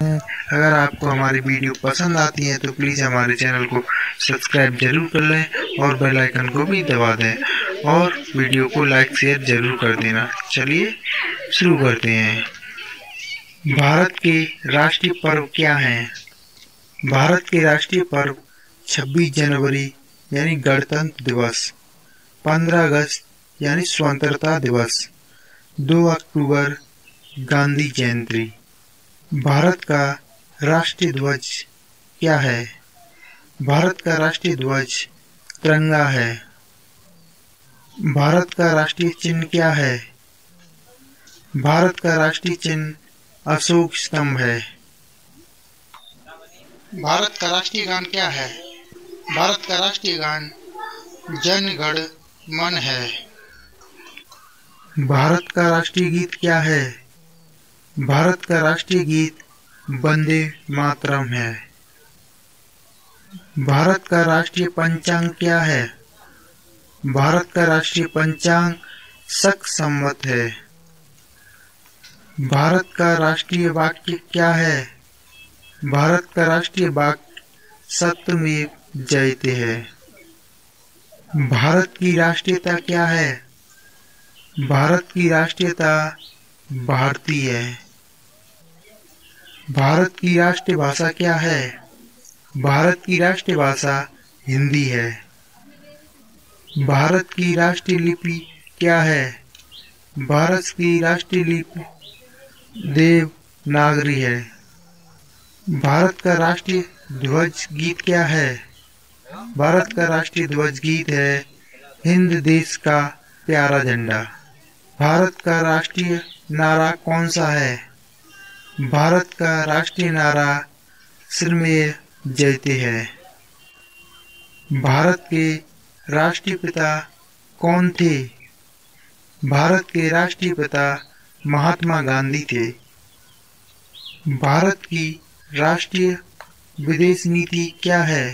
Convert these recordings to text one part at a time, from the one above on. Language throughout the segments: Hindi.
अगर आपको हमारी वीडियो पसंद आती है तो प्लीज़ हमारे चैनल को सब्सक्राइब जरूर कर लें और बेल आइकन को भी दबा दें और वीडियो को लाइक शेयर जरूर कर देना। चलिए शुरू करते हैं। भारत के राष्ट्रीय पर्व क्या हैं? भारत के राष्ट्रीय पर्व 26 जनवरी यानी गणतंत्र दिवस, 15 अगस्त यानी स्वतंत्रता दिवस, 2 अक्टूबर गांधी जयंती। भारत का राष्ट्रीय ध्वज क्या है? भारत का राष्ट्रीय ध्वज तिरंगा है। भारत का राष्ट्रीय चिन्ह क्या है? भारत का राष्ट्रीय चिन्ह अशोक स्तंभ है। भारत का राष्ट्रीय गान क्या है? भारत का राष्ट्रीय गान जन गण मन है। भारत का राष्ट्रीय गीत क्या है? भारत का राष्ट्रीय गीत वंदे मातरम है। भारत का राष्ट्रीय पंचांग क्या है? भारत का राष्ट्रीय पंचांग शक संवत है। भारत का राष्ट्रीय वाक्य क्या है? भारत का राष्ट्रीय वाक्य सत्यमेव जयते है। भारत की राष्ट्रीयता क्या है? भारत की राष्ट्रीयता भारतीय है। भारत की राष्ट्रीय भाषा क्या है? भारत की राष्ट्रीय भाषा हिंदी है। भारत की राष्ट्रीय लिपि क्या है? भारत की राष्ट्रीय लिपि देवनागरी है। भारत का राष्ट्रीय ध्वज गीत क्या है? भारत का राष्ट्रीय ध्वज गीत है हिंद देश का प्यारा झंडा। भारत का राष्ट्रीय नारा कौन सा है? भारत का राष्ट्रीय नारा सिरमेय जयते है। भारत के राष्ट्रीय पिता कौन थे? भारत के राष्ट्रीय पिता महात्मा गांधी थे। भारत की राष्ट्रीय विदेश नीति क्या है?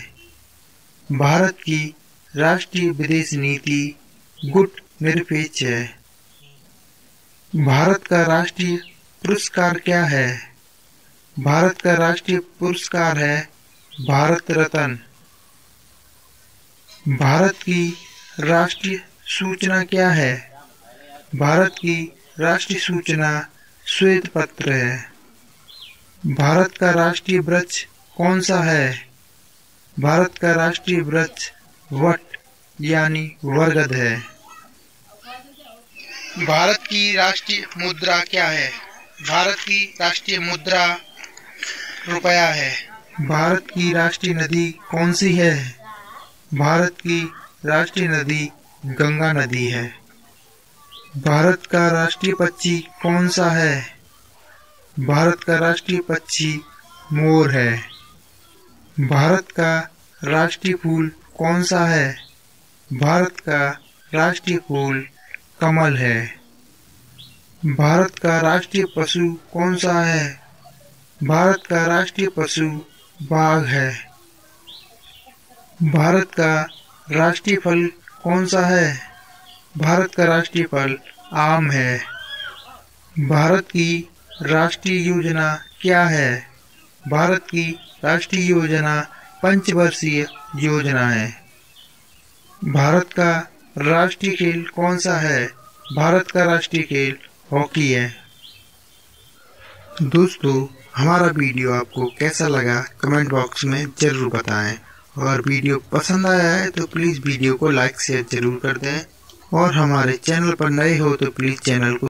भारत की राष्ट्रीय विदेश नीति गुट निरपेक्ष है। भारत का राष्ट्रीय पुरस्कार क्या है? भारत का राष्ट्रीय पुरस्कार है भारत रत्न। भारत की राष्ट्रीय सूचना क्या है? भारत की राष्ट्रीय सूचना श्वेत पत्र है। भारत का राष्ट्रीय वृक्ष कौन सा है? भारत का राष्ट्रीय वृक्ष वट यानी बरगद है। भारत की राष्ट्रीय मुद्रा क्या है? भारत की राष्ट्रीय मुद्रा रुपया है। भारत की राष्ट्रीय नदी कौन सी है? भारत की राष्ट्रीय नदी गंगा नदी है। भारत का राष्ट्रीय पक्षी कौन सा है? भारत का राष्ट्रीय पक्षी मोर है। भारत का राष्ट्रीय फूल कौन सा है? भारत का राष्ट्रीय फूल कमल है। भारत का राष्ट्रीय पशु कौन सा है? भारत का राष्ट्रीय पशु बाघ है। भारत का राष्ट्रीय फल कौन सा है? भारत का राष्ट्रीय फल आम है। भारत की राष्ट्रीय योजना क्या है? भारत की राष्ट्रीय योजना पंचवर्षीय योजना है। भारत का राष्ट्रीय खेल कौन सा है? भारत का राष्ट्रीय खेल हॉकी है। दोस्तों, हमारा वीडियो आपको कैसा लगा कमेंट बॉक्स में जरूर बताएं और वीडियो पसंद आया है तो प्लीज़ वीडियो को लाइक शेयर जरूर कर दें और हमारे चैनल पर नए हो तो प्लीज़ चैनल को